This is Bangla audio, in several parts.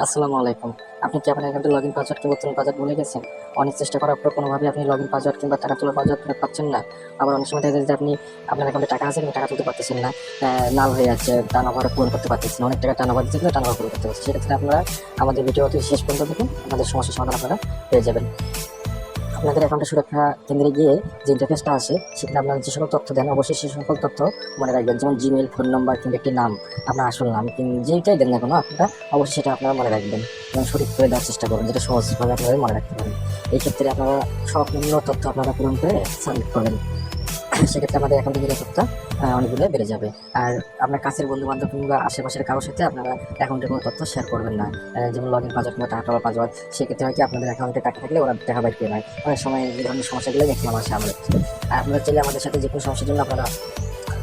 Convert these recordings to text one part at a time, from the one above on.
আসসালামু আলাইকুম। আপনি কি আপনার অ্যাকাউন্টে লগইন পাসওয়ার্ড কিংবা পুরাতন পাসওয়ার্ড ভুলে গেছেন? অনেক চেষ্টা করার পর কোনোভাবেই আপনি লগইন পাসওয়ার্ড কিংবা টাকা তোলার পাসওয়ার্ড ফেরত পাচ্ছেন না। আবার অনেক সময় দেখা যায় যে আপনি আপনার অ্যাকাউন্টে টাকা আছে কিন্তু টাকা তুলতে পারতেছেন না। লাল হয়ে যাচ্ছে, টার্নওভার পূরণ করতে পারতেছেন না। অনেক টাকা টার্নওভার দিতে গেলে টার্নওভার পূরণ করতে পারছেন। সেক্ষেত্রে আপনারা আমাদের ভিডিওটি শেষ পর্যন্ত দেখুন, আপনাদের সমস্যার সমাধান আপনারা পেয়ে যাবেন। আপনাদের অ্যাকাউন্টের সুরক্ষা কেন্দ্রে গিয়ে যে ইন্টারফেসটা আসে সেখানে আপনারা যে সকল তথ্য দেন অবশ্যই সেই সকল তথ্য মনে রাখবেন, যেমন জিমেল, ফোন নাম্বার কিংবা একটি নাম, আপনার আসল নাম যেটাই দেন না কোনো আপনারা অবশ্যই সেটা আপনারা মনে রাখবেন এবং সঠিক করে দেওয়ার চেষ্টা করবেন, যেটা সহজভাবে আপনারা মনে রাখতে পারেন। এই ক্ষেত্রে আপনারা সম্পূর্ণ তথ্য আপনারা পূরণ করে সাবমিট করবেন। সেক্ষেত্রে আমাদের অ্যাকাউন্টের নিরাপত্তা অনেকগুলো বেড়ে যাবে। আর আপনার কাছের বন্ধু বান্ধব কিংবা আশেপাশের কারোর সাথে আপনারা অ্যাকাউন্টের কোনো তথ্য শেয়ার করবেন না। যেমন লগ ইন পাসওয়ার্ড কিংবা টাকা তোলার পাসওয়ার্ড। সেক্ষেত্রে হয় কি, আপনাদের অ্যাকাউন্টে টাকা থাকলে ওরা টাকা বাইর করে নেয়। অনেক সময় এই ধরনের সমস্যাগুলো দেখতে আমার সামনে। আর আপনারা চাইলে আমাদের সাথে যে কোনো সমস্যার জন্য আপনারা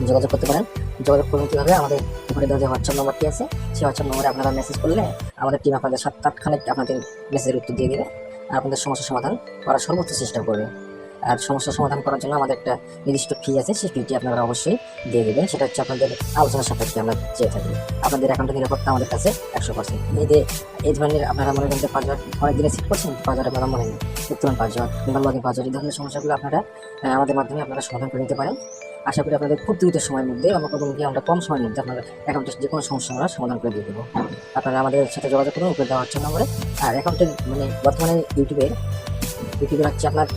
যোগাযোগ করতে পারেন। যোগাযোগ করবেন কীভাবে? আমাদের উপরে দেওয়া যে হোয়াটসঅ্যাপ নম্বরটি আছে, সেই হোয়াটসঅ্যাপ নম্বরে আপনারা মেসেজ করলে আমাদের টিম আপনাদের 7-8 খানিক আপনাদের মেসেজের উত্তর দিয়ে দেবে আর আপনাদের সমস্যার সমাধান করার সর্বোচ্চ চেষ্টা করবে। আর সমস্যার সমাধান করার জন্য আমাদের একটা নির্দিষ্ট ফি আছে, সেই ফিটি আপনারা অবশ্যই দিয়ে দেবেন। সেটা হচ্ছে আপনাদের আলোচনার সাপেক্ষে আমরা চেয়ে থাকি। আপনাদের অ্যাকাউন্টের নিরাপত্তা আমাদের কাছে 100%। এই ধরনের আপনারা মনে করেন যে পাসওয়ার্ড অনেক দিনে সেট করছেন, পাসওয়ার্ড আপনারা মনে নেই, উত্তরণ পাসওয়ার্ড কিংবা লগইন পাসওয়ার্ড, এই ধরনের সমস্যাগুলো আপনারা আমাদের মাধ্যমে আপনারা সমাধান করে নিতে পারেন। আশা করি আপনাদের খুব দ্রুত সময়ের মধ্যে আমরা কম সময়ের মধ্যে আপনাদের অ্যাকাউন্টের যে কোনো সমস্যা আমরা সমাধান করে দিয়ে দেবো। আপনারা আমাদের সাথে যোগাযোগ করুন উপরে দেওয়া হচ্ছে নম্বরে। আর অ্যাকাউন্টের বর্তমানে ইউটিউবের হচ্ছে আপনার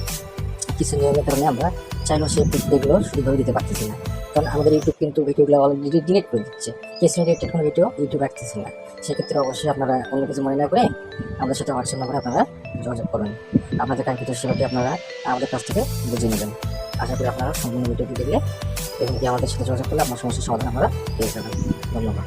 কিছু নিয়মের কারণে আমরা চাইলেও সেই ভিডিওগুলো শুধুভাবে দিতে পারতেছি না, কারণ আমাদের ইউটিউব কিন্তু ভিডিওগুলো অলরেডি ডিলিট করে দিচ্ছে। কিছু রিলেটেড কোনো ভিডিও ইউটিউব রাখতেছে না। সেক্ষেত্রে অবশ্যই আপনারা অন্য কিছু মনে না করে আমাদের সাথে হোয়াটসঅ্যাপ নম্বরে আপনারা যোগাযোগ করবেন। আপনাদের কাঙ্ক্ষিত সেবাটি আপনারা আমাদের কাছ থেকে বুঝে নেবেন। আশা করি আপনারা সম্পূর্ণ ভিডিওটি দেখলে এবং কি আমাদের সাথে যোগাযোগ করলে আপনার সমস্যার সমাধান আপনারা পেয়ে যাবেন। ধন্যবাদ।